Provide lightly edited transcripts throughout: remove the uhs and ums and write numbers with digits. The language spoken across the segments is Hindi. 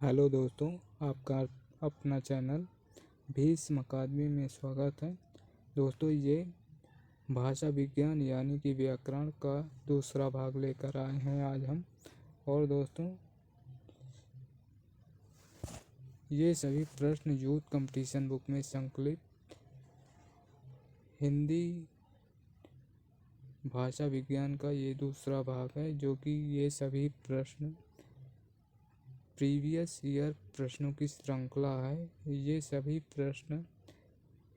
हेलो दोस्तों, आपका अपना चैनल भीष्म अकादमी में स्वागत है। दोस्तों, ये भाषा विज्ञान यानी कि व्याकरण का दूसरा भाग लेकर आए हैं आज हम। और दोस्तों, ये सभी प्रश्न यूथ कंपटीशन बुक में संकलित हिंदी भाषा विज्ञान का ये दूसरा भाग है, जो कि ये सभी प्रश्न प्रीवियस ईयर प्रश्नों की श्रृंखला है। ये सभी प्रश्न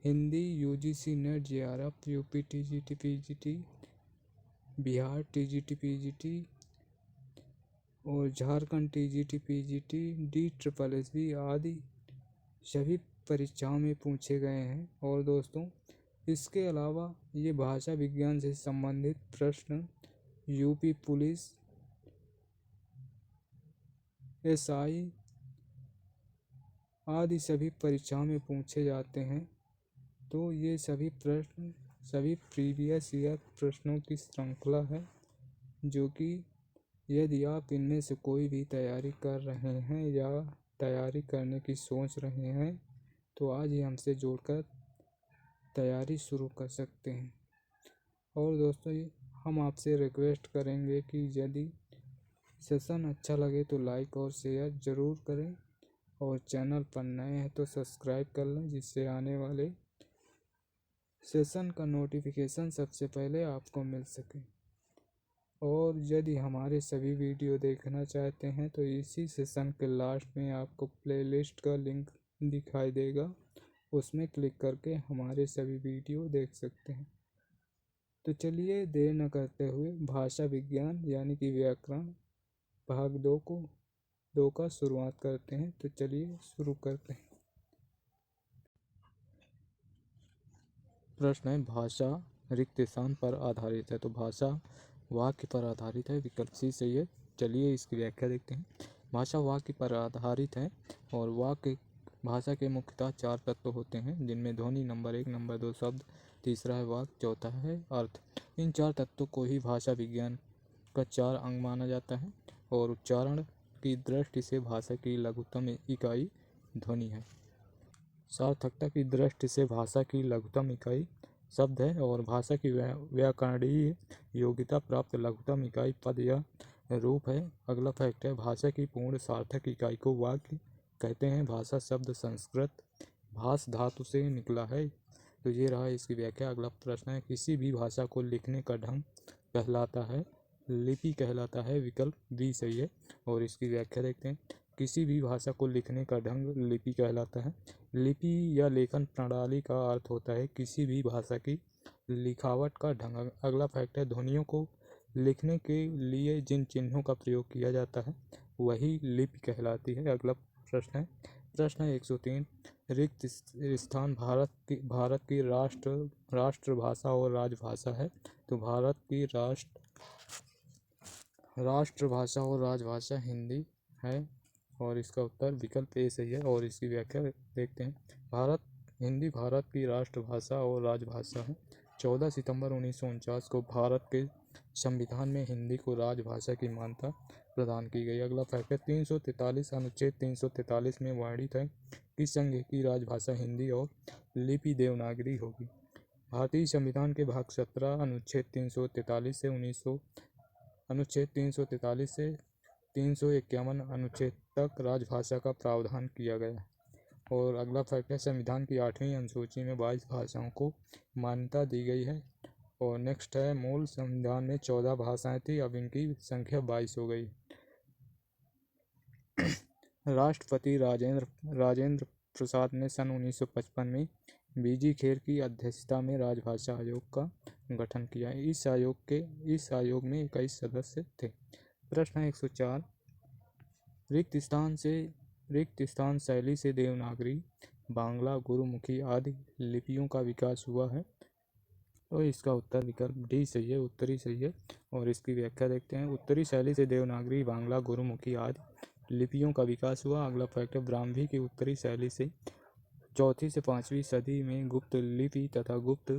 Hindi UGC net JRF, UP TGT PGT, Bihar TGT PGT और झारखंड टीजीटी पीजीटी, DSSS आदि सभी परीक्षाओं में पूछे गए हैं। और दोस्तों, इसके अलावा ये भाषा विज्ञान से संबंधित प्रश्न यूपी पुलिस, एसआई आदि सभी परीक्षाओं में पूछे जाते हैं। तो ये सभी प्रश्न सभी प्रीवियस ईयर प्रश्नों की श्रृंखला है, जो कि यदि आप इनमें से कोई भी तैयारी कर रहे हैं या तैयारी करने की सोच रहे हैं तो आज ही हमसे जुड़कर तैयारी शुरू कर सकते हैं। और दोस्तों, हम आपसे रिक्वेस्ट करेंगे कि यदि सेशन अच्छा लगे तो लाइक और शेयर ज़रूर करें, और चैनल पर नए हैं तो सब्सक्राइब कर लें, जिससे आने वाले सेशन का नोटिफिकेशन सबसे पहले आपको मिल सके। और यदि हमारे सभी वीडियो देखना चाहते हैं तो इसी सेशन के लास्ट में आपको प्लेलिस्ट का लिंक दिखाई देगा, उसमें क्लिक करके हमारे सभी वीडियो देख सकते हैं। तो चलिए देर न करते हुए भाषा विज्ञान यानी कि व्याकरण भाग 2 का शुरुआत करते हैं। तो चलिए शुरू करते हैं। प्रश्न है, भाषा रिक्त स्थान पर आधारित है। तो भाषा वाक्य पर आधारित है, विकल्प सी सही है। चलिए इसकी व्याख्या देखते हैं। भाषा वाक्य पर आधारित है और वाक्य भाषा के मुख्यतः 4 तत्व होते हैं, जिनमें ध्वनि नंबर 1, नंबर 2 शब्द, तीसरा है वाक्य, चौथा है अर्थ। इन 4 तत्वों को ही भाषा विज्ञान का 4 अंग माना जाता है और उच्चारण की दृष्टि से भाषा की लघुत्तम इकाई ध्वनि है। सार्थकता की दृष्टि से भाषा की लघुत्तम इकाई शब्द है और भाषा की व्याकरणीय योग्यता प्राप्त लघुत्तम इकाई पद या रूप है। अगला फैक्ट है, भाषा की पूर्ण सार्थक इकाई को वाक्य कहते हैं। भाषा शब्द संस्कृत भाष धातु से निकला है। तो ये रहा इसकी व्याख्या। अगला प्रश्न है, किसी भी भाषा को लिखने का ढंग कहलाता है, लिपि कहलाता है, विकल्प बी सही है। और इसकी व्याख्या देखते हैं। किसी भी भाषा को लिखने का ढंग लिपि कहलाता है। लिपि या लेखन प्रणाली का अर्थ होता है किसी भी भाषा की लिखावट का ढंग। अगला फैक्ट है, ध्वनियों को लिखने के लिए जिन चिन्हों का प्रयोग किया जाता है वही लिपि कहलाती है। अगला प्रश्न है 103, रिक्त स्थान भारत की राष्ट्रभाषा और राजभाषा है। तो भारत की राष्ट्रभाषा और राजभाषा हिंदी है और इसका उत्तर विकल्प ए सही है। और इसकी व्याख्या देखते हैं। हिंदी भारत की राष्ट्रभाषा और राजभाषा है। 14 सितंबर 1949 को भारत के संविधान में हिंदी को राजभाषा की मान्यता प्रदान की गई। अगला फैक्ट है, 343 अनुच्छेद 343 में वर्णित है कि संघ की राजभाषा हिंदी और लिपि देवनागरी होगी। भारतीय संविधान के भाग 17 अनुच्छेद 343 से 351 अनुच्छेद तक राजभाषा का प्रावधान किया गया। और अगला फैक्ट है, संविधान की 8वीं अनुसूची में 22 भाषाओं को मान्यता दी गई है। और नेक्स्ट है, मूल संविधान में 14 भाषाएं थी, अब इनकी संख्या 22 हो गई। राष्ट्रपति राजेंद्र प्रसाद ने सन 1955 में बीजी खेर की अध्यक्षता में राजभाषा आयोग का गठन किया। इस आयोग में 21 सदस्य थे। प्रश्न 104, रिक्त स्थान शैली से देवनागरी, बांग्ला, गुरुमुखी आदि लिपियों का विकास हुआ है। तो इसका उत्तर विकल्प डी सही है, उत्तरी सही है। और इसकी व्याख्या देखते हैं। उत्तरी शैली से देवनागरी, बांग्ला, गुरुमुखी आदि लिपियों का विकास हुआ। अगला फैक्ट है, ब्राह्मी की उत्तरी शैली से 4वीं से 5वीं सदी में गुप्त लिपि तथा गुप्त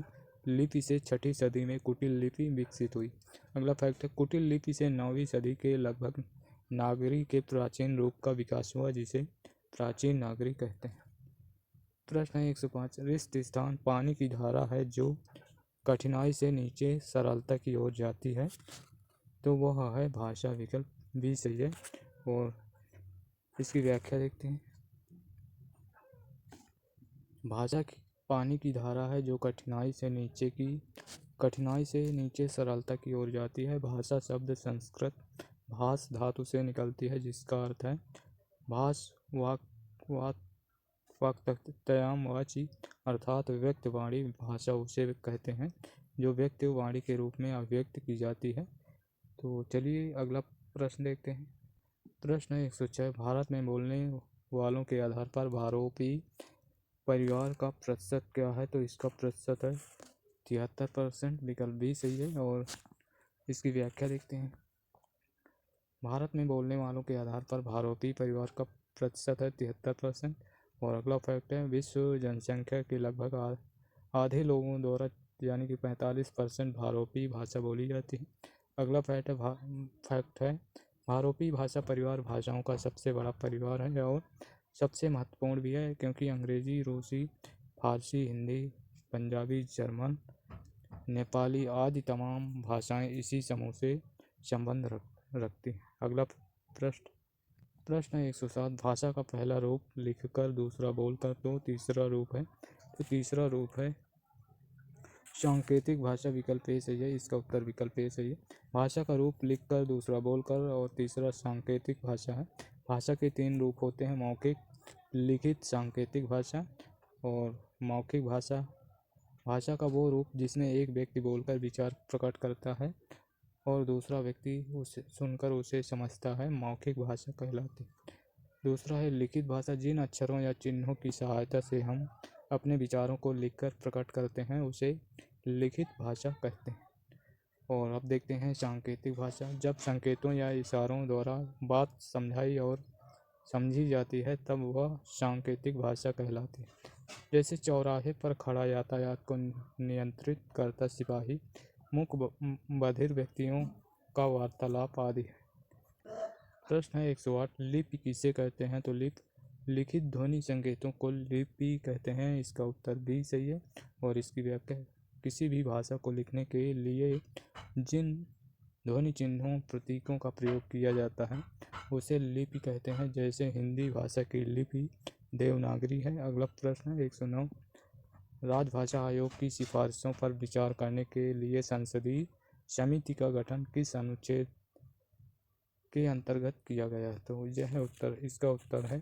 लिपि से 6वीं सदी में कुटिल लिपि विकसित हुई। अगला फैक्ट है, कुटिल लिपि से 9वीं सदी के लगभग नागरी के प्राचीन रूप का विकास हुआ जिसे प्राचीन नागरी कहते हैं। प्रश्न 105 रिक्त स्थान पानी की धारा है जो कठिनाई से नीचे सरलता की ओर जाती है, तो वह है भाषा। विकल्प बी सही है। और इसकी व्याख्या देखते हैं। भाषा की पानी की धारा है जो कठिनाई से नीचे सरलता की ओर जाती है। भाषा शब्द संस्कृत भाष धातु से निकलती है जिसका अर्थ है भाष वाक्तयाम वाची अर्थात व्यक्त वाणी। भाषा उसे कहते हैं जो व्यक्त वाणी के रूप में अभिव्यक्त की जाती है। तो चलिए अगला प्रश्न देखते हैं। प्रश्न 106 भारत में बोलने वालों के आधार पर भारोपी परिवार का प्रतिशत क्या है, तो इसका प्रतिशत है 73%। विकल्प बी सही है। और इसकी व्याख्या देखते हैं। भारत में बोलने वालों के आधार पर भारोपी परिवार का प्रतिशत है 73%। और अगला फैक्ट है विश्व जनसंख्या के लगभग आधे लोगों द्वारा यानी कि 45% भारोपी भाषा बोली जाती है। अगला फैक्ट है भारोपी भाषा परिवार भाषाओं का सबसे बड़ा परिवार है और सबसे महत्वपूर्ण भी है, क्योंकि अंग्रेजी, रूसी, फारसी, हिंदी, पंजाबी, जर्मन, नेपाली आदि तमाम भाषाएं इसी समूह से संबंध रखती हैं। अगला प्रश्न 107 भाषा का पहला रूप लिखकर दूसरा बोलकर, तो तीसरा रूप है। तो तीसरा रूप है सांकेतिक भाषा। विकल्प ए सही है। इसका उत्तर विकल्प ए सही है। भाषा का रूप लिखकर दूसरा बोलकर और तीसरा सांकेतिक भाषा है। भाषा के 3 रूप होते हैं मौखिक, लिखित, सांकेतिक भाषा। और मौखिक भाषा भाषा का वो रूप जिसमें एक व्यक्ति बोलकर विचार प्रकट करता है और दूसरा व्यक्ति उसे सुनकर उसे समझता है, मौखिक भाषा कहलाती है। दूसरा है लिखित भाषा, जिन अक्षरों या चिन्हों की सहायता से हम अपने विचारों को लिखकर प्रकट करते हैं उसे लिखित भाषा कहते हैं। और अब देखते हैं सांकेतिक भाषा। जब संकेतों या इशारों द्वारा बात समझाई और समझी जाती है तब वह सांकेतिक भाषा कहलाती है। जैसे चौराहे पर खड़ा यातायात को नियंत्रित करता सिपाही, मूक बधिर व्यक्तियों का वार्तालाप आदि है। प्रश्न है 108 लिपि किसे कहते हैं, तो लिखित ध्वनि संकेतों को लिपि कहते हैं। इसका उत्तर भी सही है। और इसकी व्याख्या किसी भी भाषा को लिखने के लिए जिन ध्वनि चिन्हों प्रतीकों का प्रयोग किया जाता है उसे लिपि कहते हैं। जैसे हिंदी भाषा की लिपि देवनागरी है। अगला प्रश्न है 109 राजभाषा आयोग की सिफारिशों पर विचार करने के लिए संसदीय समिति का गठन किस अनुच्छेद के अंतर्गत किया गया है, तो यह उत्तर इसका उत्तर है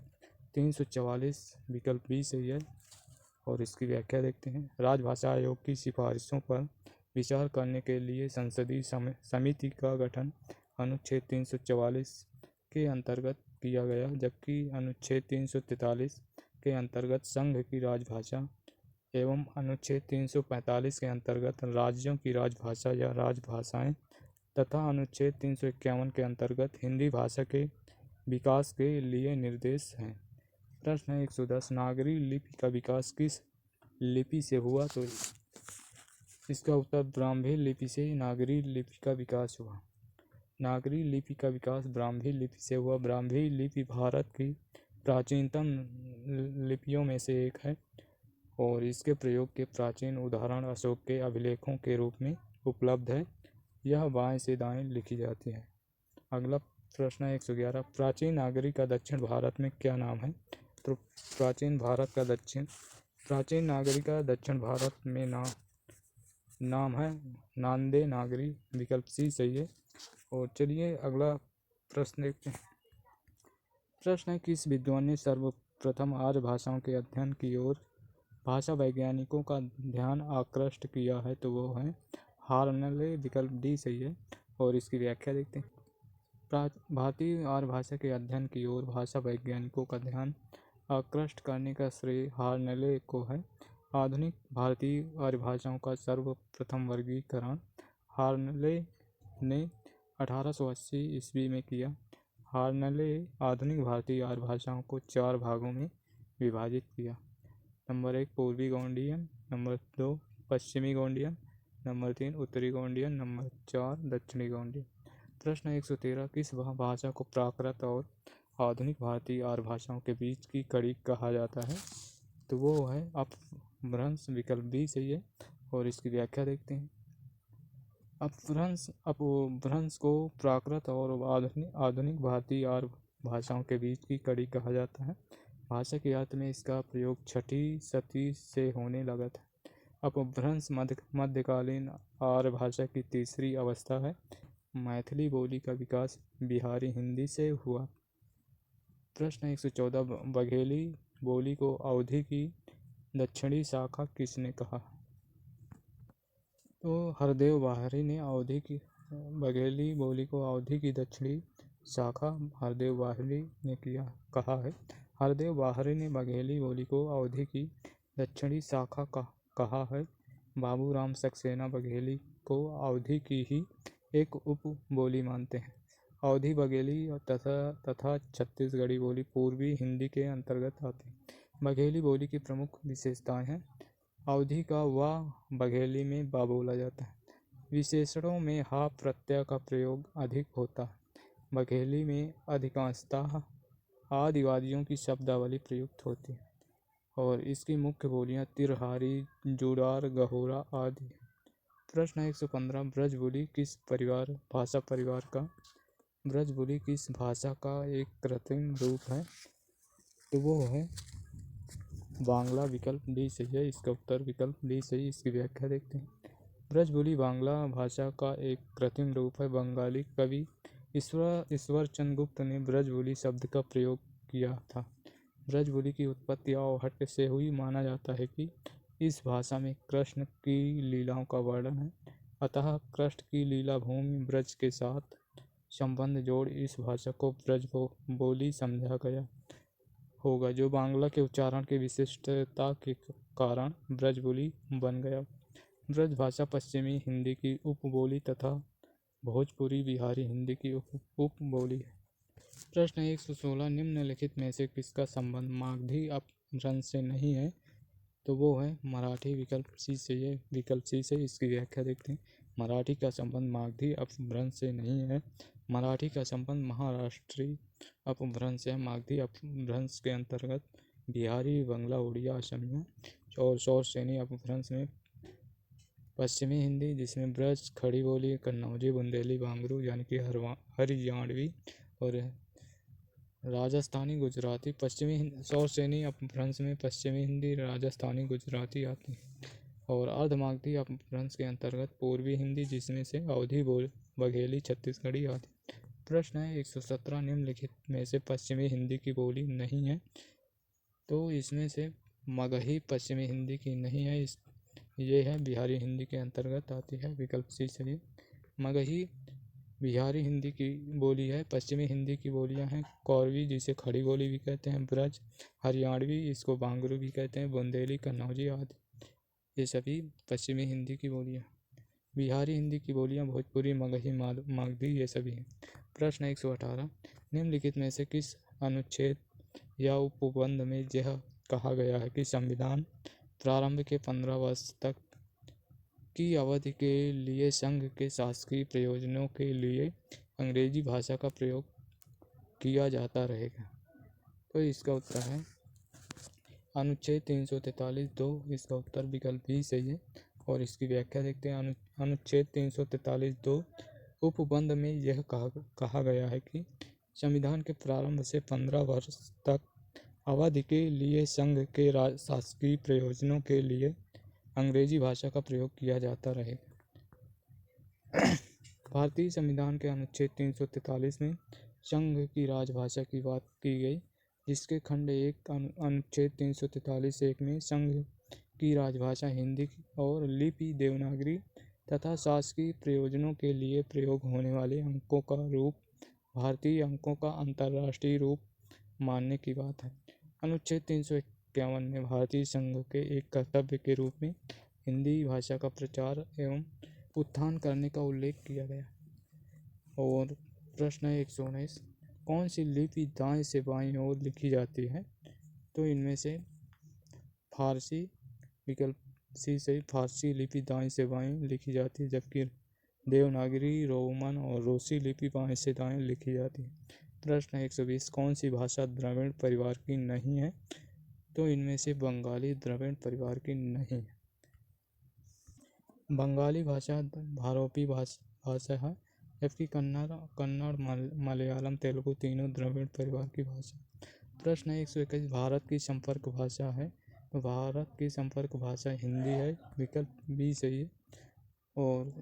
344। विकल्प बी सही है। और इसकी व्याख्या देखते हैं। राजभाषा आयोग की सिफारिशों पर विचार करने के लिए संसदीय समिति का गठन अनुच्छेद 344 के अंतर्गत किया गया, जबकि अनुच्छेद 343 के अंतर्गत संघ की राजभाषा एवं अनुच्छेद 345 के अंतर्गत राज्यों की राजभाषा या राजभाषाएं तथा अनुच्छेद 351 के अंतर्गत हिंदी भाषा के विकास के लिए निर्देश हैं। प्रश्न 110 नागरी लिपि का विकास किस लिपि से हुआ, तो इसका उत्तर ब्राह्मी लिपि से नागरी लिपि का विकास हुआ। नागरी लिपि का विकास ब्राह्मी लिपि से हुआ। ब्राह्मी लिपि भारत की प्राचीनतम लिपियों में से एक है और इसके प्रयोग के प्राचीन उदाहरण अशोक के अभिलेखों के रूप में उपलब्ध है। यह बाएं से दाएं लिखी जाती है। अगला प्रश्न 111 प्राचीन नागरी का दक्षिण भारत में क्या नाम है, तो प्राचीन नागरी का दक्षिण भारत में नाम है नांदे नागरी। विकल्प सी सही है। और चलिए अगला प्रश्न देखते हैं। प्रश्न है किस विद्वान ने सर्वप्रथम आर्य भाषाओं के अध्ययन की ओर भाषा वैज्ञानिकों का ध्यान आकृष्ट किया है, तो वो है हार्नले। विकल्प डी सही है। और इसकी व्याख्या देखते हैं। भारतीय आर्य भाषा के अध्ययन की ओर भाषा वैज्ञानिकों का ध्यान आकृष्ट करने का श्रेय हार्नले को है। आधुनिक भारतीय आर्य भाषाओं का सर्वप्रथम वर्गीकरण हार्नले ने 1880 ईस्वी में किया। हार्नले आधुनिक भारतीय आर्य भाषाओं को 4 भागों में विभाजित किया। नंबर 1 पूर्वी गोंडियन, नंबर 2 पश्चिमी गोंडियन, नंबर 3 उत्तरी गोंडियन, नंबर 4 दक्षिणी गोंडियन। प्रश्न 113 किस भाषा को प्राकृत और आधुनिक भारतीय आर्य भाषाओं के बीच की कड़ी कहा जाता है? तो वो है अपभ्रंश, विकल्प बी सही है। और इसकी व्याख्या देखते हैं। अपभ्रंश को प्राकृत और आधुनिक भारतीय आर्य भाषाओं के बीच की कड़ी कहा जाता है। भाषा के अर्थ में इसका प्रयोग छठी सदी से होने लगा था। अपभ्रंश मध्यकालीन आर्य भाषा की तीसरी अवस्था है। मैथिली बोली का विकास बिहारी हिंदी से हुआ। प्रश्न 114 बघेली बोली को अवधी की दक्षिणी शाखा किसने कहा? तो हरदेव बाहरी ने अवधी की बघेली बोली को अवधी की दक्षिणी शाखा हरदेव बाहरी ने कहा है। हरदेव बाहरी ने बघेली बोली को अवधी की दक्षिणी शाखा कहा है। बाबूराम सक्सेना बघेली को अवधी की ही एक उप बोली मानते हैं। अवधी बघेली तथा छत्तीसगढ़ी बोली पूर्वी हिंदी के अंतर्गत आती है। बघेली बोली की प्रमुख विशेषताएं हैं। अवधी का व बघेली में बा बोला जाता है। विशेषणों में हा प्रत्यय का प्रयोग अधिक होता है। बघेली में अधिकांशतः आदिवासियों की शब्दावली प्रयुक्त होती है और इसकी मुख्य बोलियां तिरहारी, जुड़ार, गहोरा आदि। प्रश्न 115 ब्रजबोली किस भाषा परिवार का? ब्रजबोली किस भाषा का एक कृत्रिम रूप है? तो वो है बांग्ला, विकल्प डी सही है। इसका उत्तर विकल्प डी सही। इसकी व्याख्या देखते हैं। ब्रजबोली बांग्ला भाषा का एक कृत्रिम रूप है। बंगाली कवि ईश्वर चंद्र गुप्त ने ब्रजबोली शब्द का प्रयोग किया था। ब्रजबोली की उत्पत्ति अवहट्ट से हुई। माना जाता है कि इस भाषा में कृष्ण की लीलाओं का वर्णन है, अतः कृष्ण की लीला भूमि ब्रज के साथ संबंध जोड़ इस भाषा को ब्रजबोली समझा गया होगा, जो बांग्ला के उच्चारण की विशिष्टता के कारण ब्रजबोली बन गया। ब्रज भाषा पश्चिमी हिंदी की उपबोली तथा भोजपुरी बिहारी हिंदी की उपबोली है। प्रश्न 116 निम्नलिखित में से किसका संबंध मागधी अपभ्रंश से नहीं है? तो वो है मराठी, विकल्प सी से है। विकल्प सी से। इसकी व्याख्या देखते हैं। मराठी का संबंध मागधी अपभ्रंश से नहीं है। मराठी का संबंध महाराष्ट्री अपभ्रंश से है। मागधी अपभ्रंश के अंतर्गत बिहारी, बंगला, उड़िया, असमिया और शौर श्रेणी अपभ्रंश में पश्चिमी हिंदी, जिसमें ब्रज, खड़ी बोली, कन्नौजी, बुंदेली, बांगरू यानी कि हरियाणवी और राजस्थानी गुजराती पश्चिमी शौर श्रेणी अपभ्रंश में पश्चिमी हिंदी, राजस्थानी गुजराती आती है। और अर्धमागधी अपभ्रंश के अंतर्गत पूर्वी हिंदी, जिसमें से अवधी बघेली, छत्तीसगढ़ी आदि। प्रश्न है 117 निम्नलिखित में से पश्चिमी हिंदी की बोली नहीं है? तो इसमें से मगही पश्चिमी हिंदी की नहीं है। ये है बिहारी हिंदी के अंतर्गत आती है। विकल्प सी सही। मगही बिहारी हिंदी की बोली है। पश्चिमी हिंदी की बोलियां हैं कौरवी, जिसे खड़ी बोली भी कहते हैं, ब्रज, हरियाणवी, इसको बांगरू भी कहते हैं, बुंदेली, कन्नौजी आदि। ये सभी पश्चिमी हिंदी की बोलियां। बिहारी हिंदी की बोलियां भोजपुरी, मगही, मागधी ये सभी हैं। प्रश्न 118 निम्नलिखित में से किस अनुच्छेद या उपबंध में यह कहा गया है कि संविधान प्रारंभ के 15 वर्ष तक की अवधि के लिए संघ के शासकीय प्रयोजनों के लिए अंग्रेजी भाषा का प्रयोग किया जाता रहेगा? तो इसका उत्तर है अनुच्छेद 343(2). इसका उत्तर विकल्प भी सही है। और इसकी व्याख्या देखते हैं। अनुच्छेद 343(2) उपबंध में यह कहा गया है कि संविधान के प्रारंभ से 15 वर्ष तक अवधि के लिए संघ के शासकीय प्रयोजनों के लिए अंग्रेजी भाषा का प्रयोग किया जाता रहेगा। भारतीय संविधान के अनुच्छेद 343 में संघ की राजभाषा की बात की गई, जिसके खंड 1 अनुच्छेद 343(1) में संघ की राजभाषा हिंदी और लिपि देवनागरी तथा शासकीय प्रयोजनों के लिए प्रयोग होने वाले अंकों का रूप भारतीय अंकों का अंतर्राष्ट्रीय रूप मानने की बात है। अनुच्छेद 351 में भारतीय संघ के एक कर्तव्य के रूप में हिंदी भाषा का प्रचार एवं उत्थान करने का उल्लेख किया गया। और प्रश्न 119 कौन सी लिपि दाएं से बाईं ओर लिखी जाती है? तो इनमें से फारसी, विकल्प सी से फारसी लिपि दाएं से बाईं लिखी जाती है, जबकि देवनागरी, रोमन और रूसी लिपि बाएं से दाएं लिखी जाती है। प्रश्न 120, कौन सी भाषा द्रविड़ परिवार की नहीं है? तो इनमें से बंगाली द्रविड़ परिवार की नहीं है। बंगाली भाषा भारोपी भाषा है, जबकि कन्नड़, मलयालम, तेलुगु तीनों द्रविड़ परिवार की भाषा। प्रश्न 121, भारत की संपर्क भाषा है? तो भारत की संपर्क भाषा हिंदी है, विकल्प बी सही है। और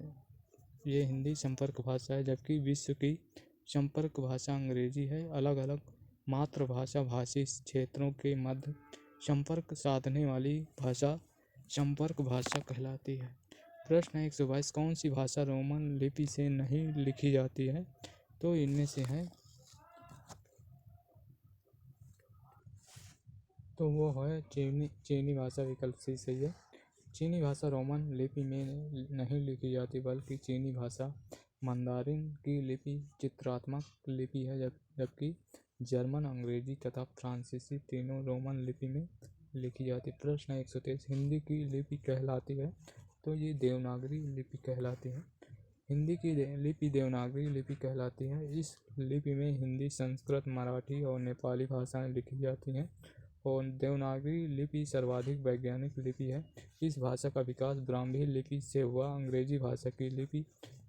ये हिंदी संपर्क भाषा है, जबकि विश्व की संपर्क भाषा अंग्रेजी है। अलग अलग मातृभाषा भाषी क्षेत्रों के मध्य संपर्क साधने वाली भाषा संपर्क भाषा कहलाती है। प्रश्न 122, कौन सी भाषा रोमन लिपि से नहीं लिखी जाती है? तो इनमें से है, तो वो है चीनी भाषा, विकल्प सी सही है। चीनी भाषा रोमन लिपि में नहीं लिखी जाती, बल्कि चीनी भाषा मंदारिन की लिपि चित्रात्मक लिपि है, जबकि जर्मन, अंग्रेजी तथा फ्रांसीसी तीनों रोमन लिपि में लिखी जाती। प्रश्न 123, हिंदी की लिपि कहलाती है? तो ये देवनागरी लिपि कहलाती है। हिंदी की लिपि देवनागरी लिपि कहलाती है। इस लिपि में हिंदी, संस्कृत, मराठी और नेपाली भाषाएं लिखी जाती हैं, और देवनागरी लिपि सर्वाधिक वैज्ञानिक लिपि है। इस भाषा का विकास ब्राह्मी लिपि से हुआ। अंग्रेजी भाषा की लिपि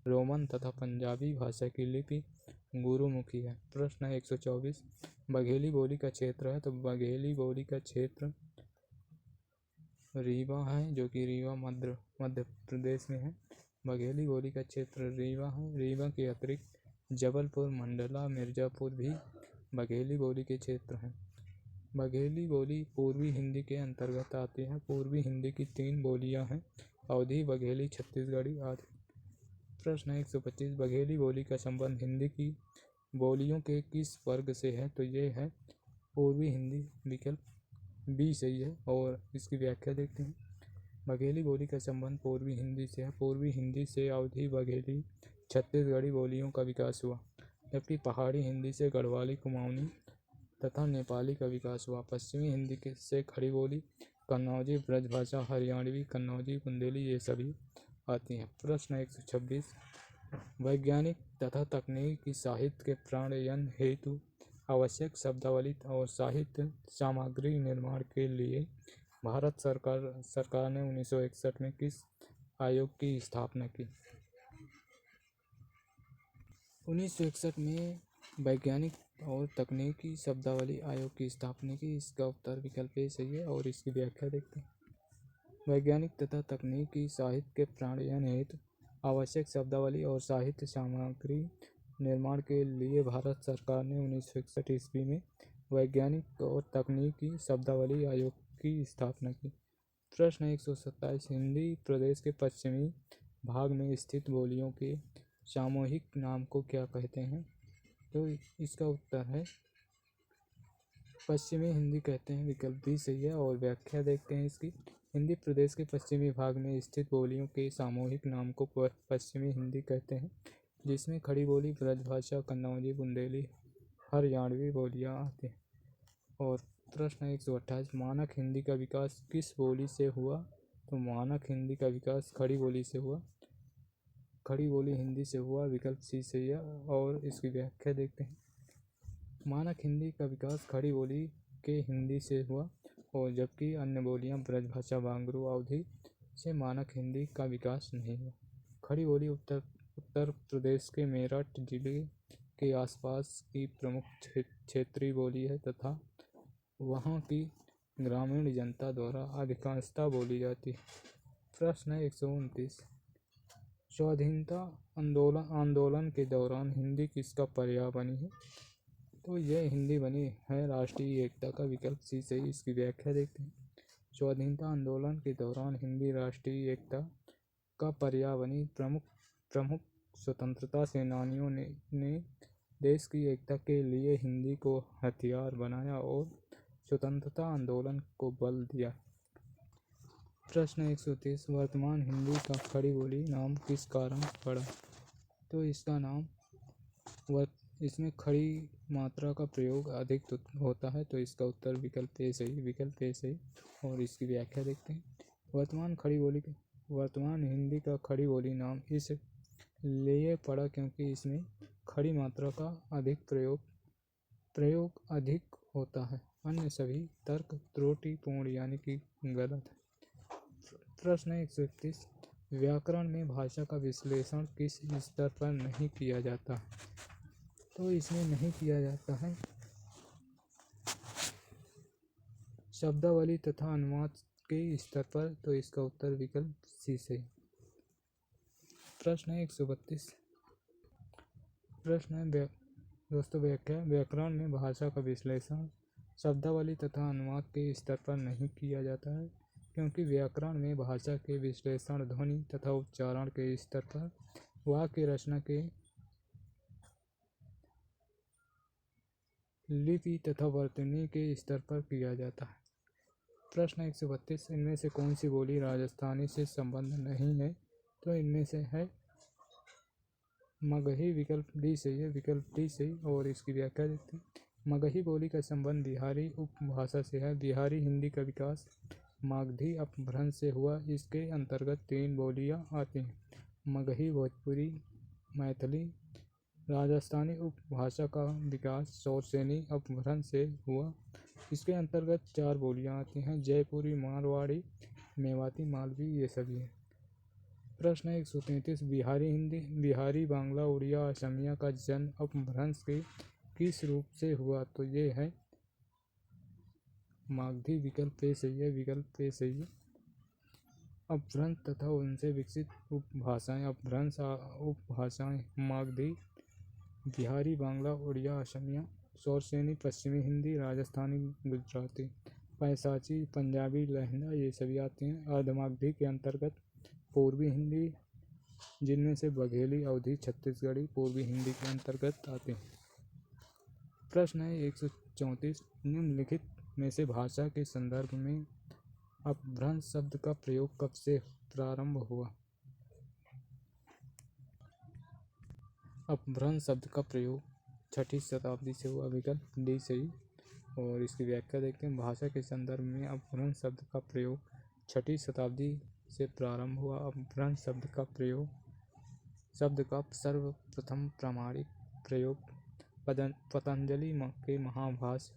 रोमन तथा पंजाबी भाषा की लिपि गुरुमुखी है। प्रश्न 124, बघेली बोली का क्षेत्र है? तो बघेली बोली का क्षेत्र रीवा है, जो कि रीवा मध्य प्रदेश में है। बघेली बोली का क्षेत्र रीवा है। रीवा के अतिरिक्त जबलपुर, मंडला, मिर्ज़ापुर भी बघेली बोली के क्षेत्र हैं। बघेली बोली पूर्वी हिंदी के अंतर्गत आती है। पूर्वी हिंदी की 3 बोलियां हैं, अवधी, बघेली, छत्तीसगढ़ी आदि। प्रश्न 125, बघेली बोली का संबंध हिंदी की बोलियों के किस वर्ग से है? तो ये है पूर्वी हिंदी, विकल्प बी सही है। और इसकी व्याख्या देखते हैं। बघेली बोली का संबंध पूर्वी हिंदी से है। पूर्वी हिंदी से अवधी, बघेली, छत्तीसगढ़ी बोलियों का विकास हुआ, जबकि पहाड़ी हिंदी से गढ़वाली, कुमाऊनी तथा नेपाली का विकास हुआ। पश्चिमी हिंदी से खड़ी बोली, कन्नौजी, ब्रजभाषा, हरियाणवी, कन्नौजी, बुंदेली ये सभी आती हैं। प्रश्न 126, वैज्ञानिक तथा तकनीकी साहित्य के प्रणयन हेतु आवश्यक शब्दावली और साहित्य सामग्री निर्माण के लिए भारत सरकार ने 1961 में किस आयोग की स्थापना की? 1961 में वैज्ञानिक और तकनीकी शब्दावली आयोग की स्थापना की। इसका उत्तर विकल्प ए सही है। और इसकी व्याख्या देखते हैं। वैज्ञानिक तथा तकनीकी साहित्य के प्रणयन हेतु आवश्यक शब्दावली और साहित्य सामग्री निर्माण के लिए भारत सरकार ने 1961 ईस्वी में वैज्ञानिक और तकनीकी शब्दावली आयोग की स्थापना की। प्रश्न 127, हिंदी प्रदेश के पश्चिमी भाग में स्थित बोलियों के सामूहिक नाम को क्या कहते हैं? तो इसका उत्तर है पश्चिमी हिंदी कहते हैं, विकल्प बी सही है। और व्याख्या देखते हैं इसकी। हिंदी प्रदेश के पश्चिमी भाग में स्थित बोलियों के सामूहिक नाम को पश्चिमी हिंदी कहते हैं, जिसमें खड़ी बोली, ब्रजभाषा, कन्नौजी, बुंदेली, हरियाणवी बोलियां आती हैं। और प्रश्न 128, मानक हिंदी का विकास किस बोली से हुआ? तो मानक हिंदी का विकास खड़ी बोली से हुआ। खड़ी बोली हिंदी से हुआ, विकल्प सी सही है। और इसकी व्याख्या देखते हैं। मानक हिंदी का विकास खड़ी बोली के हिंदी से हुआ, और जबकि अन्य बोलियां ब्रजभाषा, बांगरू, अवधी से मानक हिंदी का विकास नहीं हुआ। खड़ी बोली उत्तर प्रदेश के मेरठ जिले के आसपास की प्रमुख क्षेत्रीय बोली है तथा वहाँ की ग्रामीण जनता द्वारा अधिकांशतः बोली जाती है। प्रश्न 129, स्वाधीनता आंदोलन के दौरान हिंदी किसका पर्याय बनी है? तो यह हिंदी बनी है राष्ट्रीय एकता का, विकल्प सी सही। इसकी व्याख्या देखते हैं। स्वाधीनता आंदोलन के दौरान हिंदी राष्ट्रीय एकता का पर्याय बनी। प्रमुख स्वतंत्रता सेनानियों ने देश की एकता के लिए हिंदी को हथियार बनाया और स्वतंत्रता आंदोलन को बल दिया। प्रश्न 130, वर्तमान हिंदी का खड़ी बोली नाम किस कारण पड़ा? तो इसका नाम इसमें खड़ी मात्रा का प्रयोग अधिक होता है, तो इसका उत्तर विकल्प ए सही, विकल्प ए सही। और इसकी व्याख्या देखते हैं। वर्तमान हिंदी का खड़ी बोली नाम इस लिए पड़ा क्योंकि इसमें खड़ी मात्रा का अधिक प्रयोग अधिक होता है। अन्य सभी तर्क त्रुटिपूर्ण यानी कि गलत है। प्रश्न 131, व्याकरण में भाषा का विश्लेषण किस स्तर पर नहीं किया जाता? तो इसमें नहीं किया जाता है शब्दावली तथा अनुवाद के स्तर पर, तो इसका उत्तर विकल्प सी से। प्रश्न 132, प्रश्न है दोस्तों व्याख्या, व्याकरण में भाषा का विश्लेषण शब्दावली तथा अनुवाद के स्तर पर नहीं किया जाता है क्योंकि व्याकरण में भाषा के विश्लेषण ध्वनि तथा उच्चारण के स्तर पर, वाक्य रचना के लिपि तथा वर्तनी के स्तर पर किया जाता है। प्रश्न 132, इनमें से कौन सी बोली राजस्थानी से संबंध नहीं है? तो इनमें से है मगही, विकल्प डी सही है, विकल्प डी सही। और इसकी व्याख्या देखते हैं। मगही बोली का संबंध बिहारी उपभाषा से है। बिहारी हिंदी का विकास मागधी अपभ्रंश से हुआ। इसके अंतर्गत 3 बोलियां आती हैं, मगही, भोजपुरी, मैथिली। राजस्थानी उपभाषा का विकास सौरसेनी अपभ्रंश से हुआ। इसके अंतर्गत 4 बोलियां आती हैं, जयपुरी, मारवाड़ी, मेवाती, मालवी, ये सभी हैं। प्रश्न 133, बिहारी हिंदी, बिहारी, बांग्ला, उड़िया, असमिया का जन्म अपभ्रंश के किस रूप से हुआ? तो ये है मागधी, विकल्प ए सही है, विकल्प ए सही है। अपभ्रंश तथा उनसे विकसित उपभाषाएं, अपभ्रंश उपभाषाएं मागधी, बिहारी, बांग्ला, उड़िया, असमिया, सौरसेनी पश्चिमी हिंदी, राजस्थानी, गुजराती, पैसाची, पंजाबी, लहंदा, ये सभी आते हैं। अर्धमागधी के अंतर्गत पूर्वी हिंदी, जिनमें से बघेली, अवधी, छत्तीसगढ़ी पूर्वी हिंदी के अंतर्गत आते हैं। प्रश्न है 134, निम्नलिखित में से भाषा के संदर्भ में अपभ्रंश शब्द का प्रयोग कब से प्रारंभ हुआ? अपभ्रंश शब्द का प्रयोग 6ठी शताब्दी से हुआ, विकल्प डी सही। और इसकी व्याख्या देखते हैं। भाषा के संदर्भ में अपभ्रंश शब्द का प्रयोग 6ठी शताब्दी से प्रारंभ हुआ। अपभ्रंश शब्द का सर्वप्रथम प्रामाणिक प्रयोग पतंजलि के महाभाष्य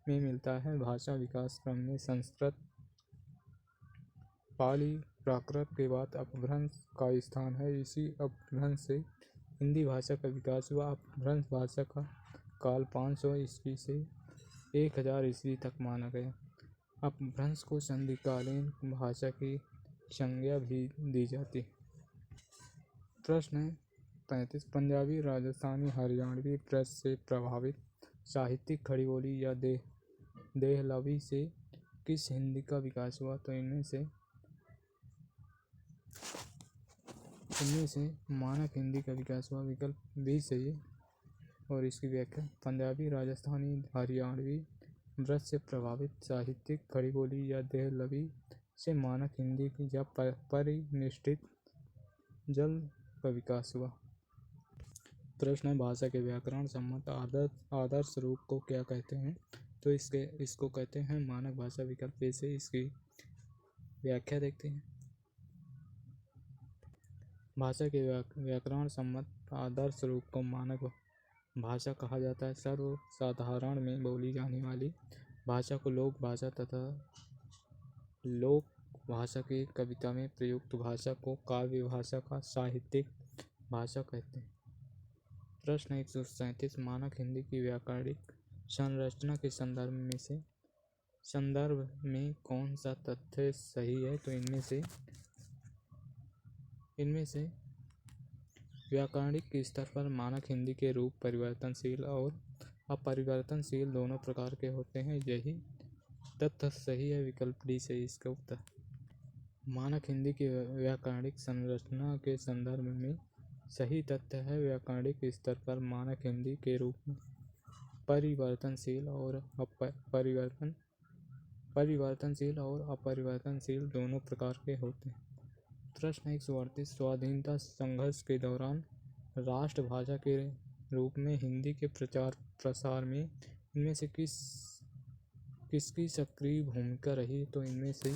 में मिलता है। भाषा विकास क्रम में संस्कृत, पाली, प्राकृत के बाद अपभ्रंश का स्थान है। इसी अपभ्रंश से हिंदी भाषा का विकास हुआ। अपभ्रंश भाषा का काल 500 ईस्वी से 1000 ईस्वी तक माना गया। अपभ्रंश को संधिकालीन भाषा की संज्ञा भी दी जाती है। प्रश्न है 35, पंजाबी, राजस्थानी, हरियाणवी ब्रज से प्रभावित साहित्यिक खड़ी बोली या देहलवी से किस हिंदी का विकास हुआ? तो इनमें से मानक हिंदी का विकास हुआ, विकल्प बी सही है। और इसकी व्याख्या, पंजाबी, राजस्थानी, हरियाणवी ब्रज से प्रभावित साहित्यिक खड़ी बोली या देहलवी से मानक हिंदी की या परिनिष्ठित जल का विकास हुआ। प्रश्न है, भाषा के व्याकरण सम्मत आदर्श रूप को क्या कहते हैं? तो इसको कहते हैं मानक भाषा, विकल्प ए से। इसकी व्याख्या देखते हैं। भाषा के व्याकरण सम्मत आदर्श रूप को मानक भाषा कहा जाता है। सर्वसाधारण में बोली जाने वाली भाषा को लोक भाषा तथा लोक भाषा की कविता में प्रयुक्त भाषा को काव्य भाषा का साहित्यिक भाषा कहते हैं। प्रश्न 137, मानक हिंदी की व्याकरणिक संरचना के संदर्भ में कौन सा तथ्य सही है? तो इनमें से व्याकरणिक स्तर पर मानक हिंदी के रूप परिवर्तनशील और अपरिवर्तनशील दोनों प्रकार के होते हैं। यही तथ्य सही है, विकल्प डी सही इसका उत्तर। मानक हिंदी की व्याकरणिक संरचना के संदर्भ में सही तथ्य है, व्याकरणिक स्तर पर मानक हिंदी के रूप में परिवर्तनशील और अपरिवर्तनशील दोनों प्रकार के होते हैं। प्रश्न 138, स्वाधीनता संघर्ष के दौरान राष्ट्रभाषा के रूप में हिंदी के प्रचार प्रसार में इनमें से किसकी सक्रिय भूमिका रही? तो इनमें से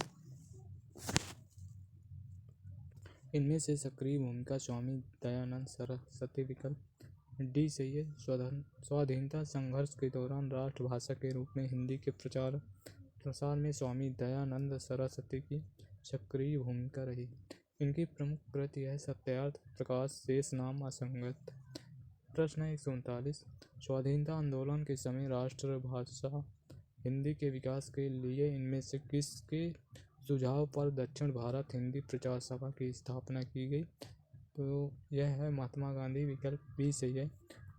इनमें से सक्रिय भूमिका स्वामी दयानंद सरस्वती विकल्प डी सही है। स्वाधीनता संघर्ष के दौरान राष्ट्रभाषा के रूप में हिंदी के प्रसार में स्वामी दयानंद सरस्वती की सक्रिय भूमिका रही। इनकी प्रमुख कृति है सत्यार्थ प्रकाश शेष नाम असंगत। प्रश्न 139 स्वाधीनता आंदोलन के समय राष्ट्रभाषा हिंदी के विकास के लिए इनमें से किसके सुझाव पर दक्षिण भारत हिंदी प्रचार सभा की स्थापना की गई? तो यह है महात्मा गांधी, विकल्प बी सही है।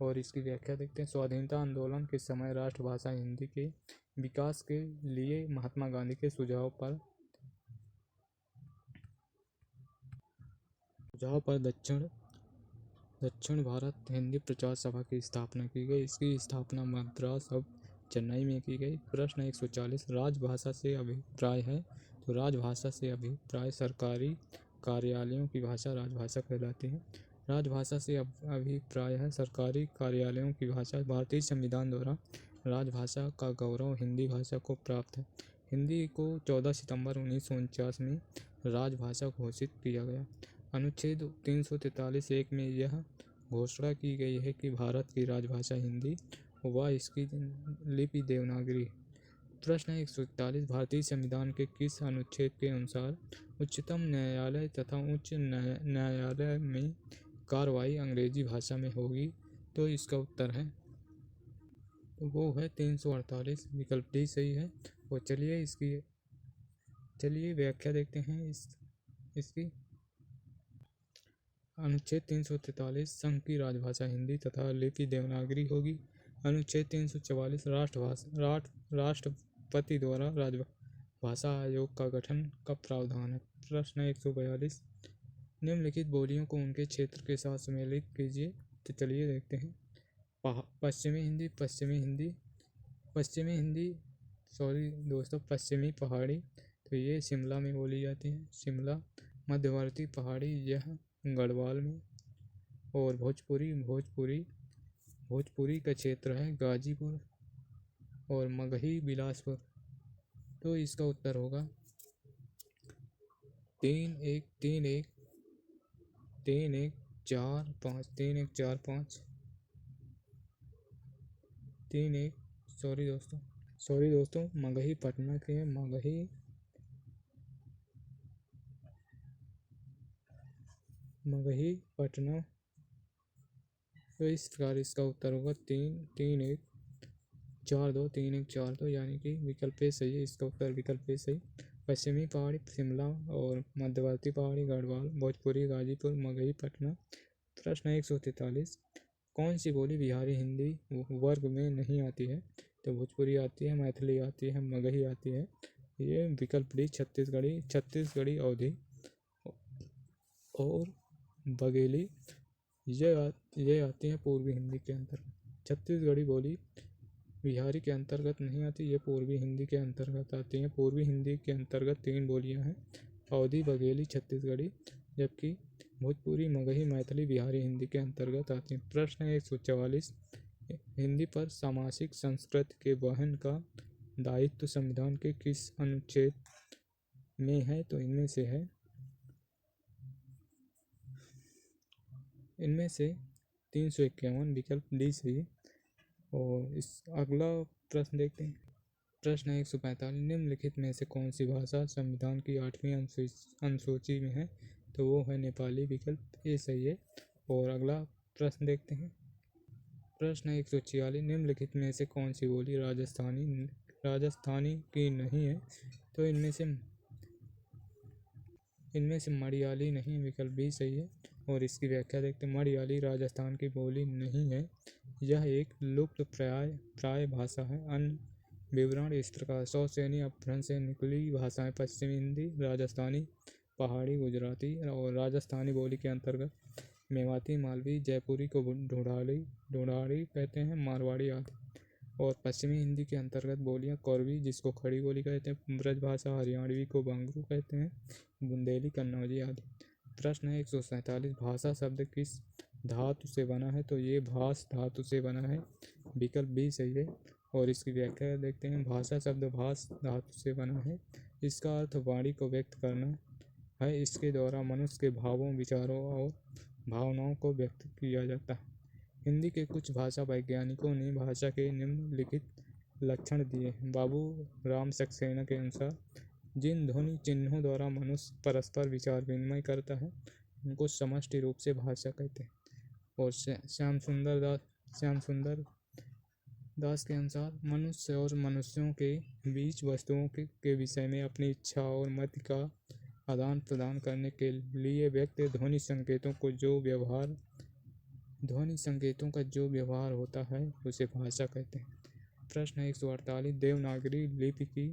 और इसकी व्याख्या देखते हैं। स्वाधीनता आंदोलन के समय राष्ट्रभाषा हिंदी के विकास के लिए महात्मा गांधी के सुझाव पर दक्षिण भारत हिंदी प्रचार सभा की स्थापना की गई। इसकी स्थापना मद्रास अब चेन्नई में की गई। प्रश्न 140 राजभाषा से अभिप्राय है। तो राजभाषा से अभिप्राय सरकारी कार्यालयों की भाषा राजभाषा कहलाती है। राजभाषा से अभिप्राय है सरकारी कार्यालयों की भाषा। भारतीय संविधान द्वारा राजभाषा का गौरव हिंदी भाषा को प्राप्त है। हिंदी को 14 सितंबर 1949 में राजभाषा घोषित किया गया। अनुच्छेद 343(1) में यह घोषणा की गई है कि भारत की राजभाषा हिंदी व इसकी लिपि देवनागरी। प्रश्न 141 भारतीय संविधान के किस अनुच्छेद के अनुसार उच्चतम न्यायालय तथा उच्च न्यायालय में कार्रवाई अंग्रेजी भाषा में होगी? तो इसका उत्तर है वो है 348, विकल्प डी सही है। और चलिए व्याख्या देखते हैं इसकी। अनुच्छेद 343 संघ की राजभाषा हिंदी तथा लिपि देवनागरी होगी। अनुच्छेद 344 राष्ट्रपति द्वारा राजभाषा आयोग का गठन का प्रावधान है। प्रश्न 142 निम्नलिखित बोलियों को उनके क्षेत्र के साथ सम्मिलित कीजिए। तो चलिए देखते हैं। पश्चिमी पहाड़ी, तो ये शिमला में बोली जाती है, शिमला। मध्यवर्ती पहाड़ी, यह गढ़वाल में। और भोजपुरी का क्षेत्र है गाजीपुर और मगही बिलासपुर। तो इसका उत्तर होगा 3-1-4-5 सॉरी दोस्तों मगही पटना के हैं, मगही पटना। तो इस प्रकार इसका उत्तर होगा 3-1-4-2 यानी कि विकल्प ए सही है। इसका उत्तर विकल्प ए सही। पश्चिमी पहाड़ी शिमला और मध्यवर्ती पहाड़ी गढ़वाल, भोजपुरी गाजीपुर, मगही पटना। प्रश्न 143 कौन सी बोली बिहारी हिंदी वर्ग में नहीं आती है? तो भोजपुरी आती है, मैथिली आती है, मगही आती है। ये विकल्प डी छत्तीसगढ़ी अवधी और बघेली ये आती है पूर्वी हिंदी के अंतर्गत। छत्तीसगढ़ी बोली बिहारी के अंतर्गत नहीं आती, ये पूर्वी हिंदी के अंतर्गत आती हैं। पूर्वी हिंदी के अंतर्गत 3 बोलियां हैं, अवधी, बघेली, छत्तीसगढ़ी, जबकि भोजपुरी, मगही, मैथिली बिहारी हिंदी के अंतर्गत आती हैं। प्रश्न 144 हिंदी पर सामासिक संस्कृत के वहन का दायित्व संविधान के किस अनुच्छेद में है? तो इनमें से 351, विकल्प डी सही। और इस अगला प्रश्न देखते हैं। प्रश्न 145 निम्नलिखित में से कौन सी भाषा संविधान की 8वीं अनुसूची में है? तो वो है नेपाली, विकल्प ए सही है। और अगला प्रश्न देखते हैं। प्रश्न 146 निम्नलिखित में से कौन सी बोली राजस्थानी की नहीं है? तो इनमें से मलयाली नहीं, विकल्प बी सही है। और इसकी व्याख्या देखते हैं। मलयाली राजस्थान की बोली नहीं है, यह एक लुप्त प्राय भाषा है। अन्य विवरण इस प्रकार 100 श्रेणी अपभ्रंश से निकली भाषाएं पश्चिमी हिंदी, राजस्थानी, पहाड़ी, गुजराती और राजस्थानी बोली के अंतर्गत मेवाती, मालवी, जयपुरी को ढूंढाड़ी कहते हैं, मारवाड़ी आदि। और पश्चिमी हिंदी के अंतर्गत बोलियां कोरवी, जिसको खड़ी बोली कहते हैं, ब्रजभाषा हरियाणवी को बंगरू कहते हैं, बुंदेली, कन्नौजी आदि। प्रश्न 147 भाषा शब्द किस धातु से बना है? तो ये भास धातु से बना है, विकल्प बी सही है। और इसकी व्याख्या देखते हैं। भाषा शब्द भास धातु से बना है, इसका अर्थ वाणी को व्यक्त करना है। इसके द्वारा मनुष्य के भावों, विचारों और भावनाओं को व्यक्त किया जाता है। हिंदी के कुछ भाषा वैज्ञानिकों ने भाषा के निम्नलिखित लक्षण दिए। बाबू राम सक्सेना के अनुसार जिन ध्वनि चिन्हों द्वारा मनुष्य परस्पर विचार विनिमय करता है उनको समष्टि रूप से भाषा कहते हैं। और श्याम सुंदर दास के अनुसार मनुष्य और मनुष्यों के बीच वस्तुओं के विषय में अपनी इच्छा और मत का आदान प्रदान करने के लिए व्यक्त ध्वनि संकेतों का जो व्यवहार होता है उसे भाषा कहते हैं। प्रश्न 148 देवनागरी लिपि की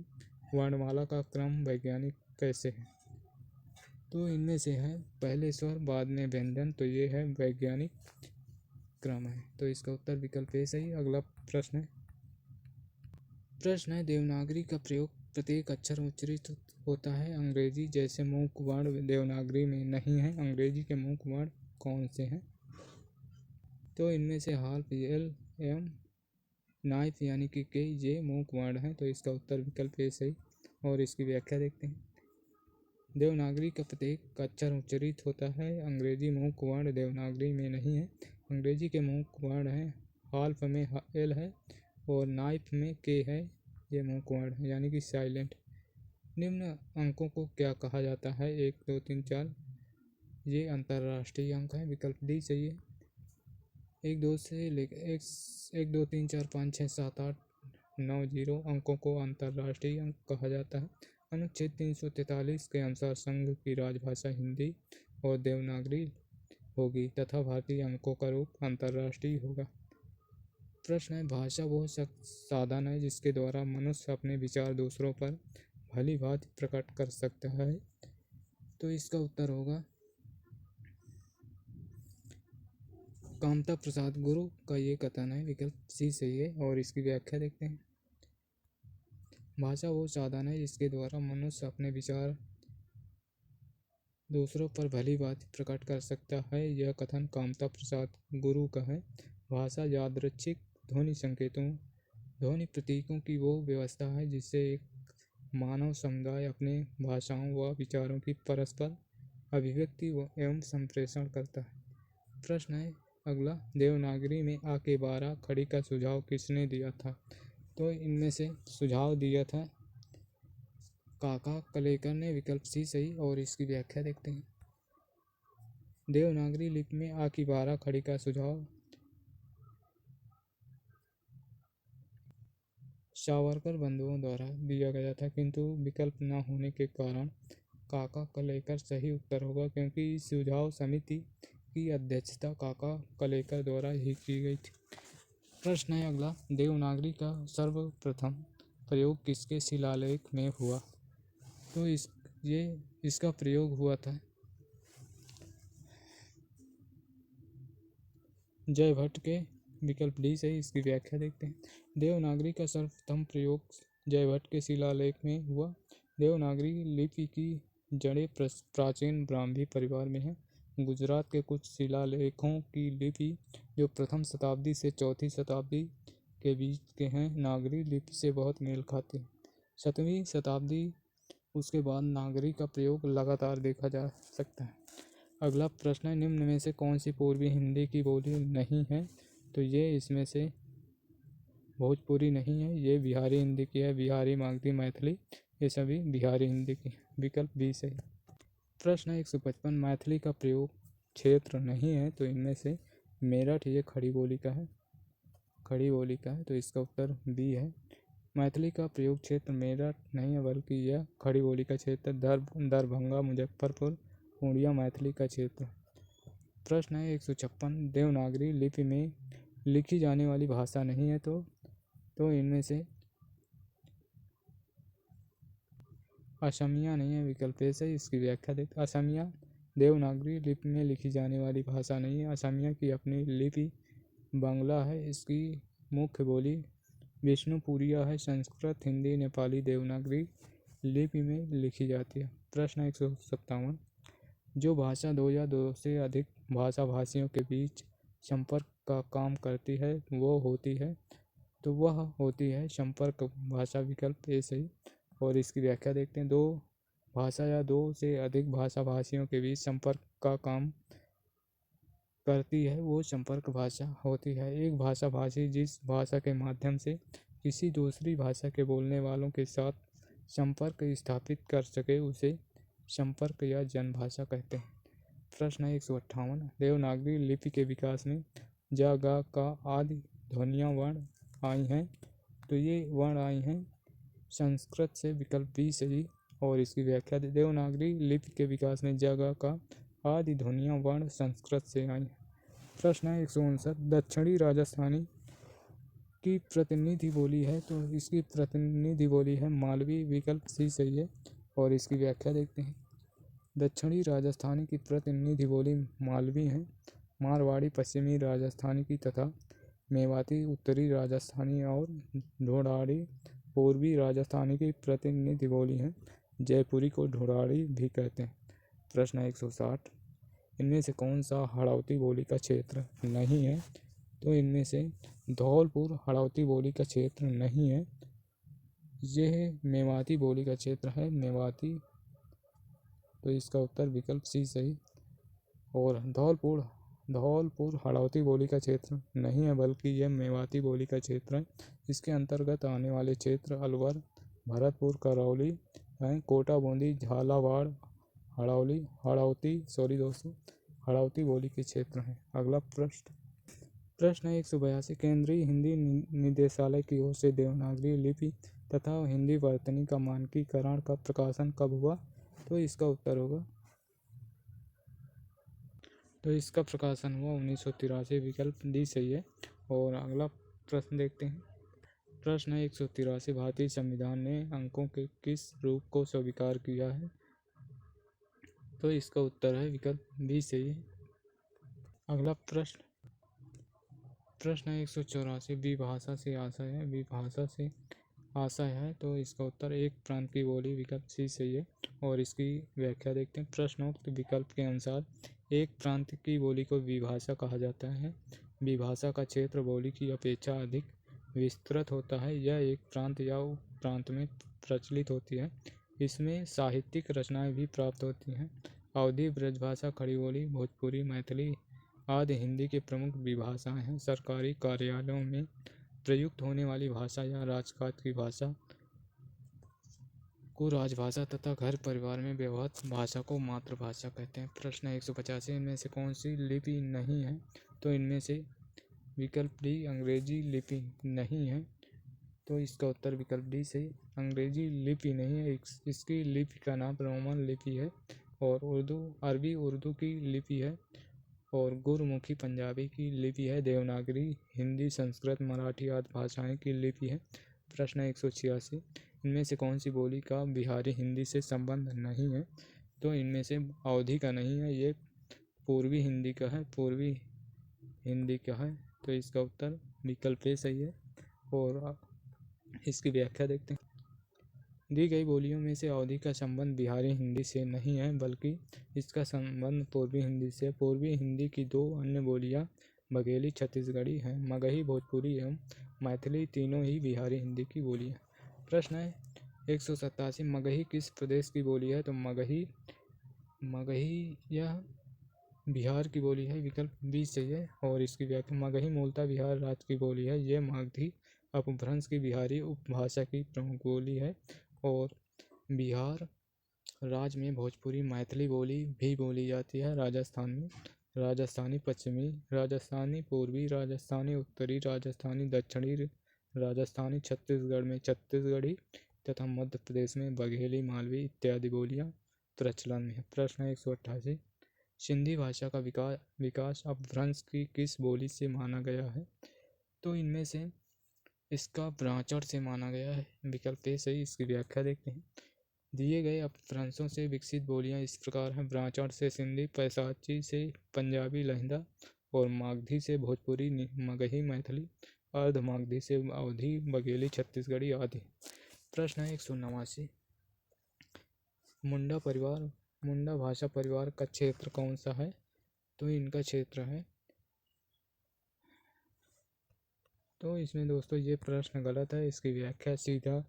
वर्णमाला का क्रम वैज्ञानिक कैसे है? तो इनमें से है पहले स्वर बाद में व्यंजन, तो ये है वैज्ञानिक क्रम है। तो इसका उत्तर विकल्प ए सही। अगला प्रश्न है देवनागरी का प्रयोग प्रत्येक अक्षर उच्चरित होता है अंग्रेजी जैसे मूक वर्ण देवनागरी में नहीं है। अंग्रेजी के मूक वर्ण कौन से हैं? तो इनमें से हाल्फ, एल, एम, नाइफ यानी कि के ये मूक वर्ण है। तो इसका उत्तर विकल्प ए सही। और इसकी व्याख्या देखते हैं। देवनागरी का प्रत्येक अक्षर उच्चरित होता है अंग्रेजी मूक वर्ण देवनागरी में नहीं है। अंग्रेजी के मूक वर्ण है हाल्फ में एल है और नाइफ में के है। ये मूक वर्ण है यानी कि साइलेंट। निम्न अंकों को क्या कहा जाता है? 1, 2, 3, 4 ये अंतर्राष्ट्रीय अंक है। विकल्प डी सही है। 1, 2 से लेकर 1, 2, 3, 4, 5, 6, 7, 8, 9, 0 अंकों को अंतर्राष्ट्रीय अंक कहा जाता है। अनुच्छेद 343 के अनुसार संघ की राजभाषा हिंदी और देवनागरी होगी तथा भारतीय अंकों का रूप अंतर्राष्ट्रीय होगा। प्रश्न है भाषा वो साधन है जिसके द्वारा मनुष्य अपने विचार दूसरों पर भली भांति प्रकट कर सकता है। तो इसका उत्तर होगा कामता प्रसाद गुरु का ये कथन है। विकल्प सी सही है। और इसकी व्याख्या देखते हैं। भाषा वो साधन है जिसके द्वारा मनुष्य अपने विचार दूसरों पर भली भांति प्रकट कर सकता है। यह कथन कामता प्रसाद गुरु का है। भाषा यादृच्छिक ध्वनि संकेतों, ध्वनि प्रतीकों की वो व्यवस्था है जिससे एक मानव समुदाय अपने भाषाओं व विचारों की परस्पर अभिव्यक्ति एवं संप्रेषण करता है। प्रश्न है अगला देवनागरी में आ के 12 खड़ी का सुझाव किसने दिया था? तो इनमें से सुझाव दिया था काका कलेकर ने। विकल्प सी सही। और इसकी व्याख्या देखते हैं। देवनागरी लिपि में आ की 12 खड़ी का सुझाव सावरकर बंधुओं द्वारा दिया गया था किंतु विकल्प न होने के कारण काका कलेकर सही उत्तर होगा क्योंकि इस सुझाव समिति की अध्यक्षता काका कलेकर द्वारा ही की गई थी। प्रश्न है अगला देवनागरी का सर्वप्रथम प्रयोग किसके शिलालेख में हुआ? तो इसका प्रयोग हुआ था जयभट्ट के। विकल्प डी सही। इसकी व्याख्या देखते हैं। देवनागरी का सर्वप्रथम प्रयोग जयभट्ट के शिलालेख में हुआ। देवनागरी लिपि की जड़ें प्राचीन ब्राह्मी परिवार में है। गुजरात के कुछ शिलालेखों की लिपि जो प्रथम शताब्दी से चौथी शताब्दी के बीच के हैं नागरी लिपि से बहुत मेल खाते हैं। 7वीं शताब्दी उसके बाद नागरी का प्रयोग लगातार देखा जा सकता है। अगला प्रश्न है निम्न में से कौन सी पूर्वी हिंदी की बोली नहीं है? तो ये इसमें से भोजपुरी नहीं है, ये बिहारी हिंदी की है। बिहारी, मागधी, मैथिली ये सभी बिहारी हिंदी की। विकल्प बी सही। प्रश्न है 155 मैथिली का प्रयोग क्षेत्र नहीं है। तो इनमें से मेरठ ये खड़ी बोली का है। तो इसका उत्तर बी है। मैथिली का प्रयोग क्षेत्र मेरठ नहीं है बल्कि यह खड़ी बोली का क्षेत्र दरभंगा, मुजफ्फरपुर, पूर्णिया मैथिली का क्षेत्र। प्रश्न है 156 देवनागरी लिपि में लिखी जाने वाली भाषा नहीं है। तो इनमें से असमिया नहीं है। विकल्प ए सही। इसकी व्याख्या देखते। असमिया देवनागरी लिपि में लिखी जाने वाली भाषा नहीं है। असमिया की अपनी लिपि बांग्ला है। इसकी मुख्य बोली विष्णुपुरिया है। संस्कृत, हिंदी, नेपाली देवनागरी लिपि में लिखी जाती है। प्रश्न 157 जो भाषा 2 या 2 से अधिक भाषा भाषियों के बीच संपर्क का काम करती है वह होती है संपर्क भाषा। विकल्प ए सही। और इसकी व्याख्या देखते हैं। 2 भाषा या दो से अधिक भाषा भाषियों के बीच संपर्क का काम करती है वो संपर्क भाषा होती है। एक भाषा भाषी जिस भाषा के माध्यम से किसी दूसरी भाषा के बोलने वालों के साथ संपर्क स्थापित कर सके उसे संपर्क या जनभाषा कहते हैं। प्रश्न 158 देवनागरी लिपि के विकास में ज ग का आदि ध्वनियाँ वर्ण आई हैं। तो ये वर्ण आई हैं संस्कृत से, विकल्प बी सही। और इसकी व्याख्या देवनागरी लिपि के विकास में ज ग का आदि ध्वनियाँ वर्ण संस्कृत से आई हैं। प्रश्न 159 दक्षिणी राजस्थानी की प्रतिनिधि बोली है। तो इसकी प्रतिनिधि बोली है मालवी, विकल्प सी सही है। और इसकी व्याख्या देखते हैं। दक्षिणी राजस्थानी की प्रतिनिधि बोली मालवी है। मारवाड़ी पश्चिमी राजस्थानी की तथा मेवाती उत्तरी राजस्थानी और ढोढाड़ी पूर्वी राजस्थानी की प्रतिनिधि बोली है। जयपुरी को ढोढाड़ी भी कहते हैं। प्रश्न 160 इनमें से कौन सा हड़ौती बोली का क्षेत्र नहीं है। तो इनमें से धौलपुर हड़ौती बोली का क्षेत्र नहीं है। यह मेवाती बोली का क्षेत्र है, मेवाती। तो इसका उत्तर विकल्प सी सही। और धौलपुर हड़ौती बोली का क्षेत्र नहीं है, बल्कि यह मेवाती बोली का क्षेत्र है। इसके अंतर्गत आने वाले क्षेत्र अलवर, भरतपुर, करौली हैं। कोटा, बूंदी, झालावाड़ हड़ौती बोली के क्षेत्र हैं। अगला प्रश्न 182 केंद्रीय हिंदी निदेशालय की ओर से देवनागरी लिपि तथा हिंदी वर्तनी का मानकीकरण का प्रकाशन कब हुआ। तो इसका उत्तर होगा, तो इसका प्रकाशन हुआ 1983, विकल्प डी सही है। और अगला प्रश्न देखते हैं। प्रश्न 183 भारतीय संविधान ने अंकों के किस रूप को स्वीकार किया है। तो इसका उत्तर है विकल्प बी सही है। अगला प्रश्न 184 विभाषा से आशय है। विभाषा से आशय है, तो इसका उत्तर एक प्रांत की बोली, विकल्प सी सही है। और इसकी व्याख्या देखते हैं। प्रश्नोक्त विकल्प के अनुसार एक प्रांत की बोली को विभाषा कहा जाता है। विभाषा का क्षेत्र बोली की अपेक्षा अधिक विस्तृत होता है। यह एक प्रांत या उप प्रांत में प्रचलित होती है। इसमें साहित्यिक रचनाएं भी प्राप्त होती हैं। अवधी ब्रजभाषा, खड़ी बोली, भोजपुरी, मैथिली आदि हिंदी के प्रमुख विभाषाएं हैं। सरकारी कार्यालयों में प्रयुक्त होने वाली भाषा या राजकाज की भाषा को राजभाषा तथा घर परिवार में व्यवहृत भाषा को मातृभाषा कहते हैं। प्रश्न 185 इनमें से कौन सी लिपि नहीं है। तो इनमें से विकल्प डी अंग्रेजी लिपि नहीं है। तो इसका उत्तर विकल्प डी से अंग्रेजी लिपि नहीं है। इसकी लिपि का नाम रोमन लिपि है। और अरबी उर्दू की लिपि है। और गुरमुखी पंजाबी की लिपि है। देवनागरी हिंदी, संस्कृत, मराठी आदि भाषाएं की लिपि है। प्रश्न 186 इनमें से कौन सी बोली का बिहारी हिंदी से संबंध नहीं है। तो इनमें से अवधी का नहीं है, ये पूर्वी हिंदी का है। तो इसका उत्तर विकल्प ए सही है। और इसकी व्याख्या देखते हैं। दी गई बोलियों में से अवधी का संबंध बिहारी हिंदी से नहीं है, बल्कि इसका संबंध पूर्वी हिंदी से। पूर्वी हिंदी की दो अन्य बोलियां बघेली छत्तीसगढ़ी हैं। मगही भोजपुरी एवं मैथिली तीनों ही बिहारी हिंदी की बोली है। प्रश्न है 187 मगही किस प्रदेश की बोली है। तो मगही यह बिहार की बोली है, विकल्प बी सही है। और इसकी व्याख्या मगही मूलतः बिहार राज्य की बोली है। यह मगधी अपभ्रंश की बिहारी उपभाषा की प्रमुख बोली है। और बिहार राज्य में भोजपुरी मैथिली बोली भी बोली जाती है। राजस्थान में राजस्थानी पश्चिमी राजस्थानी, पूर्वी राजस्थानी, उत्तरी राजस्थानी, दक्षिणी राजस्थानी, छत्तीसगढ़ में छत्तीसगढ़ी तथा मध्य प्रदेश में बघेली, मालवी इत्यादि बोलियां प्रचलन में है। प्रश्न 188 सिंधी भाषा का विकास अपभ्रंश की किस बोली से माना गया है। तो इनमें से इसका ब्रांचड़ से माना गया है, विकल्प ए सही। इसकी व्याख्या देखते हैं। दिए गए अपभ्रंशों से विकसित बोलियां इस प्रकार हैं। ब्रांचड़ से सिंधी, पैसाची से पंजाबी लहिंदा और मागधी से भोजपुरी, मगही मैथिली, अर्ध मागधी से अवधी, बघेली छत्तीसगढ़ी आदि। प्रश्न 189 मुंडा भाषा परिवार का क्षेत्र कौन सा है। तो इनका क्षेत्र है, तो इसमें दोस्तों ये प्रश्न गलत है। इसकी व्याख्या सीधा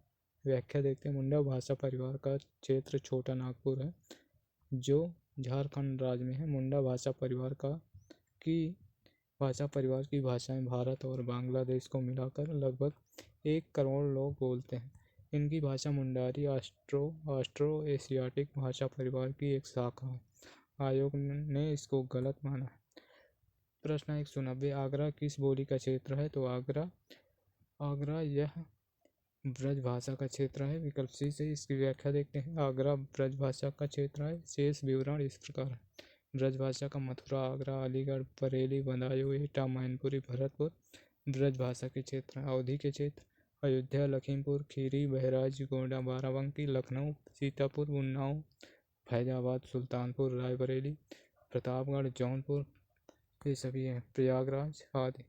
व्याख्या देखते हैं। मुंडा भाषा परिवार का क्षेत्र छोटा नागपुर है जो झारखंड राज्य में है। मुंडा भाषा परिवार की भाषाएं भारत और बांग्लादेश को मिलाकर लगभग 1 करोड़ लोग बोलते हैं। इनकी भाषा मुंडारी ऑस्ट्रो एशियाटिक भाषा परिवार की एक शाखा है। आयोग ने इसको गलत माना है। प्रश्न 190, आगरा किस बोली का क्षेत्र है? तो आगरा यह ब्रज भाषा का क्षेत्र है। विकल्प सी से इसकी व्याख्या देखते हैं। आगरा ब्रज भाषा का क्षेत्र है। शेष विवरण इस प्रकार है। ब्रज भाषा का मथुरा, आगरा, अलीगढ़, बरेली, बदायूं, एटा, मैनपुरी, भरतपुर ब्रज भाषा के क्षेत्र हैं। अवधि के क्षेत्र अयोध्या, लखीमपुर खीरी, बहराइच, गोंडा, बाराबंकी, लखनऊ, सीतापुर, उन्नाव, फैजाबाद, सुल्तानपुर, रायबरेली, प्रतापगढ़, जौनपुर ये सभी हैं। प्रयागराज आदि।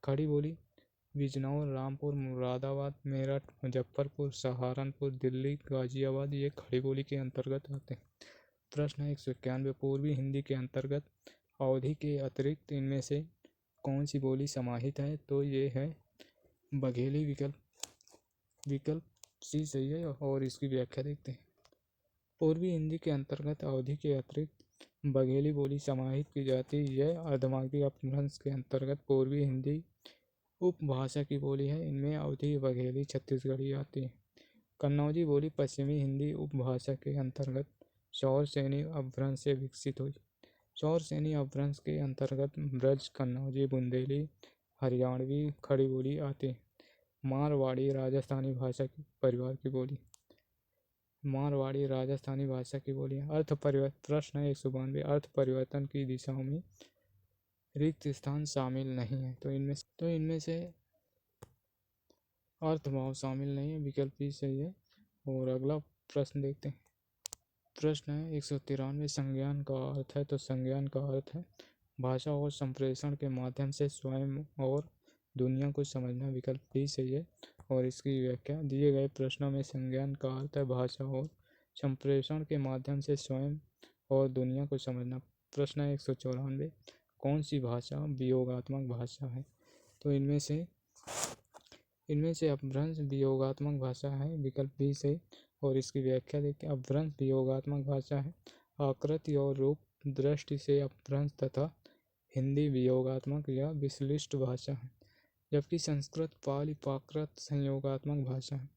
खड़ी बोली बिजनौर, रामपुर, मुरादाबाद, मेरठ, मुजफ्फरपुर, सहारनपुर, दिल्ली, गाजियाबाद ये खड़ी बोली के अंतर्गत आते हैं। प्रश्न 191, पूर्वी हिंदी के अंतर्गत अवधि के अतिरिक्त इनमें से कौन सी बोली समाहित है? तो ये है बघेली। विकल्प सी सही है और इसकी व्याख्या देखते हैं। पूर्वी हिंदी के अंतर्गत अवधि के अतिरिक्त बघेली बोली समाहित की जाती है। यह अर्धमागधी अपभ्रंश के अंतर्गत पूर्वी हिंदी उपभाषा की बोली है। इनमें अवधी, बघेली, छत्तीसगढ़ी आती है। कन्नौजी बोली पश्चिमी हिंदी उपभाषा के अंतर्गत शौर सेनी अपभ्रंश से विकसित हुई। शौर सेनी अपभ्रंश के अंतर्गत ब्रज, कन्नौजी, बुंदेली, हरियाणवी खड़ी बोली आती है। मारवाड़ी राजस्थानी भाषा की परिवार की बोली। मारवाड़ी राजस्थानी भाषा की बोली। अर्थ परिवर्तन। प्रश्न 192, अर्थ परिवर्तन की दिशाओं में रिक्त स्थान शामिल नहीं है। तो इनमें से अर्थभाव शामिल नहीं है। विकल्प भी सही है। और अगला प्रश्न देखते हैं। प्रश्न है 193, संज्ञान का अर्थ है। तो संज्ञान का अर्थ है भाषा और संप्रेषण के माध्यम से स्वयं और दुनिया को समझना। विकल्प भी सही है और इसकी व्याख्या दिए गए प्रश्नों में संज्ञान का अर्थ है भाषा और संप्रेषण के माध्यम से स्वयं और दुनिया को समझना। प्रश्न 194, कौन सी भाषा वियोगात्मक भाषा है? तो इनमें से अपभ्रंश वियोगात्मक भाषा है। विकल्प भी सही और इसकी व्याख्या देखते हैं। अपभ्रंश वियोगात्मक भाषा है। आकृति और रूप दृष्टि से अपभ्रंश तथा हिंदी वियोगात्मक या विश्लिष्ट भाषा है, जबकि संस्कृत पाली प्राकृत संयोगात्मक भाषा है।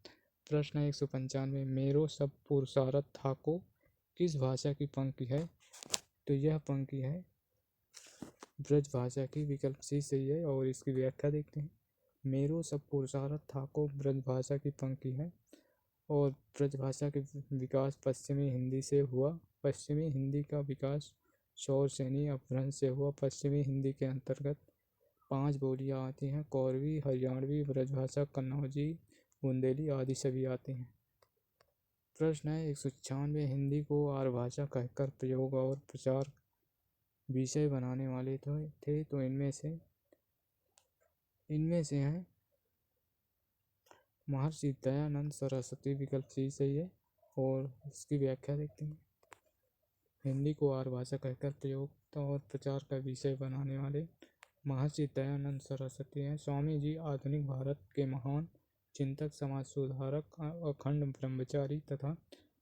प्रश्न 195, मेरो सब पुरुषार्थ थाको किस भाषा की पंक्ति है? तो यह पंक्ति है ब्रज भाषा की। विकल्प सी सही है और इसकी व्याख्या देखते हैं। मेरो सब पुरुषार्थ थाको ब्रज भाषा की पंक्ति है और ब्रज भाषा के विकास पश्चिमी हिंदी से हुआ। पश्चिमी हिंदी का विकास शौर सेनी अपभ्रंश से हुआ। पश्चिमी हिंदी के अंतर्गत 5 बोलियां आती हैं। कौरवी, हरियाणवी, ब्रजभाषा, कन्नौजी, बुंदेली आदि सभी आती हैं। प्रश्न है 196, हिंदी को आर्य भाषा कहकर प्रयोग और प्रचार विषय बनाने वाले थे। तो इनमें से हैं महर्षि दयानंद सरस्वती। विकल्प सी सही है और इसकी व्याख्या देखते हैं। हिंदी को आर्य भाषा कहकर प्रयोग और प्रचार का विषय बनाने वाले महर्षि दयानंद सरस्वती हैं। स्वामी जी आधुनिक भारत के महान चिंतक, समाज सुधारक, अखंड ब्रह्मचारी तथा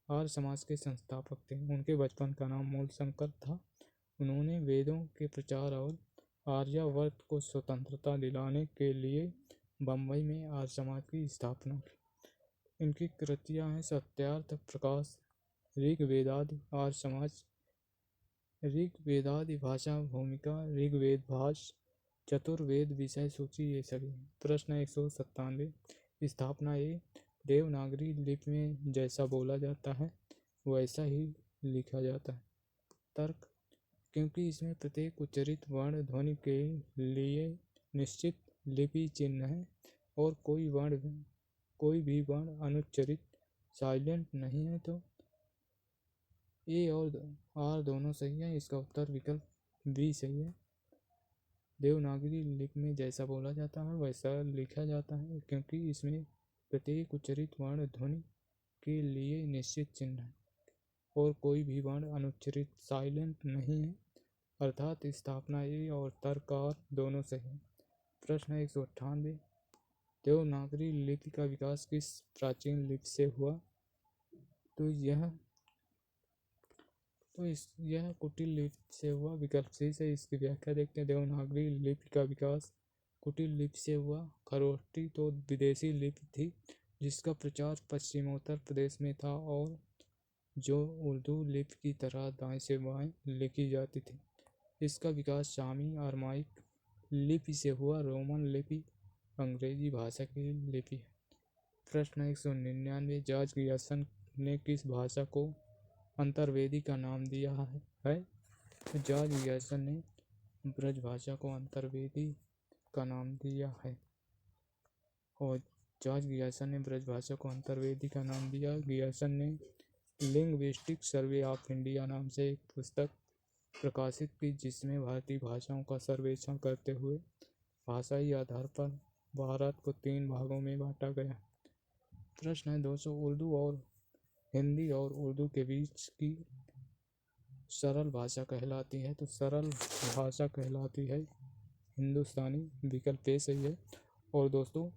आर्य समाज के संस्थापक थे। उनके बचपन का नाम मूलशंकर था। उन्होंने वेदों के प्रचार और आर्यावर्त को स्वतंत्रता दिलाने के लिए बम्बई में आर्य समाज की स्थापना की। इनकी कृतियां हैं सत्यार्थ, प्रकाश, ऋग्वेदादि आर्य समाज, ऋग्वेदादि भाषा भूमिका, ऋग्वेद भाष्य, चतुर्वेद विषय सूची ये सभी। प्रश्न 197, स्थापना ये देवनागरी लिपि में जैसा बोला जाता है वैसा ही लिखा जाता है। तर्क, क्योंकि इसमें प्रत्येक उच्चारित वर्ण ध्वनि के लिए निश्चित लिपि चिन्ह है और कोई भी वर्ण अनुच्चरित साइलेंट नहीं है। तो ए और आर दोनों सही है। इसका उत्तर विकल्प बी सही है। देवनागरी लिपि में जैसा बोला जाता है वैसा लिखा जाता है, क्योंकि इसमें प्रत्येक उच्चारित वर्ण ध्वनि के लिए निश्चित चिन्ह है और कोई भी वर्ण अनुच्चरित साइलेंट नहीं है, अर्थात स्थापना ए और तर्क आर दोनों सही है। प्रश्न 198, देवनागरी लिपि का विकास किस प्राचीन लिपि से हुआ? तो यह कुटिल लिपि से हुआ। विकल्प सी से इसकी व्याख्या देखते हैं। देवनागरी लिपि का विकास कुटिल लिपि से हुआ। खरोष्टी तो विदेशी लिपि थी जिसका प्रचार पश्चिमोत्तर प्रदेश में था और जो उर्दू लिपि की तरह दाएं से बाएं लिखी जाती थी। इसका विकास शामी अरमाइक लिपि से हुआ। रोमन लिपि अंग्रेजी भाषा की लिपि है। प्रश्न 199, जॉर्ज गियर्सन ने किस भाषा को अंतर्वेदी का नाम दिया है? तो जॉर्ज गियर्सन ने ब्रज भाषा को अंतर्वेदी का नाम दिया है। और जॉर्ज गियर्सन ने ब्रज भाषा को अंतर्वेदी का नाम दिया। गियर्सन ने लिंग्विस्टिक सर्वे ऑफ इंडिया नाम से एक पुस्तक प्रकाशित की जिसमें भारतीय भाषाओं का सर्वेक्षण करते हुए भाषाई आधार पर भारत को 3 भागों में बांटा गया। प्रश्न है 200, उर्दू और हिंदी और उर्दू के बीच की सरल भाषा कहलाती है? तो सरल भाषा कहलाती है हिंदुस्तानी। विकल्प ए सही है। और दोस्तों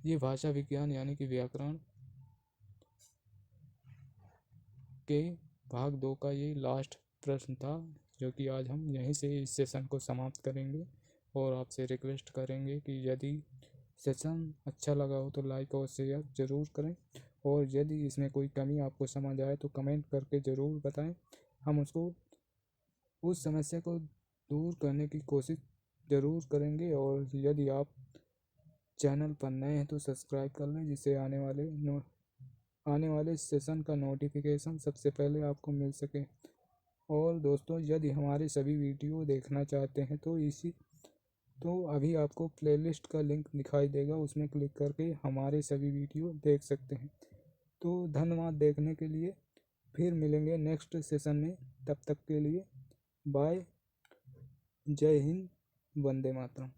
ये भाषा विज्ञान यानी कि व्याकरण के भाग 2 का ये लास्ट प्रश्न था जो कि आज हम यहीं से इस सेशन को समाप्त करेंगे। और आपसे रिक्वेस्ट करेंगे कि यदि सेशन अच्छा लगा हो तो लाइक और शेयर ज़रूर करें और यदि इसमें कोई कमी आपको समझ आए तो कमेंट करके ज़रूर बताएं। हम उसको उस समस्या को दूर करने की कोशिश ज़रूर करेंगे। और यदि आप चैनल पर नए हैं तो सब्सक्राइब कर लें जिससे आने वाले सेशन का नोटिफिकेशन सबसे पहले आपको मिल सके। और दोस्तों यदि हमारे सभी वीडियो देखना चाहते हैं तो अभी आपको प्लेलिस्ट का लिंक दिखाई देगा, उसमें क्लिक करके हमारे सभी वीडियो देख सकते हैं। तो धन्यवाद देखने के लिए। फिर मिलेंगे नेक्स्ट सेशन में। तब तक के लिए बाय। जय हिंद, वंदे मातरम।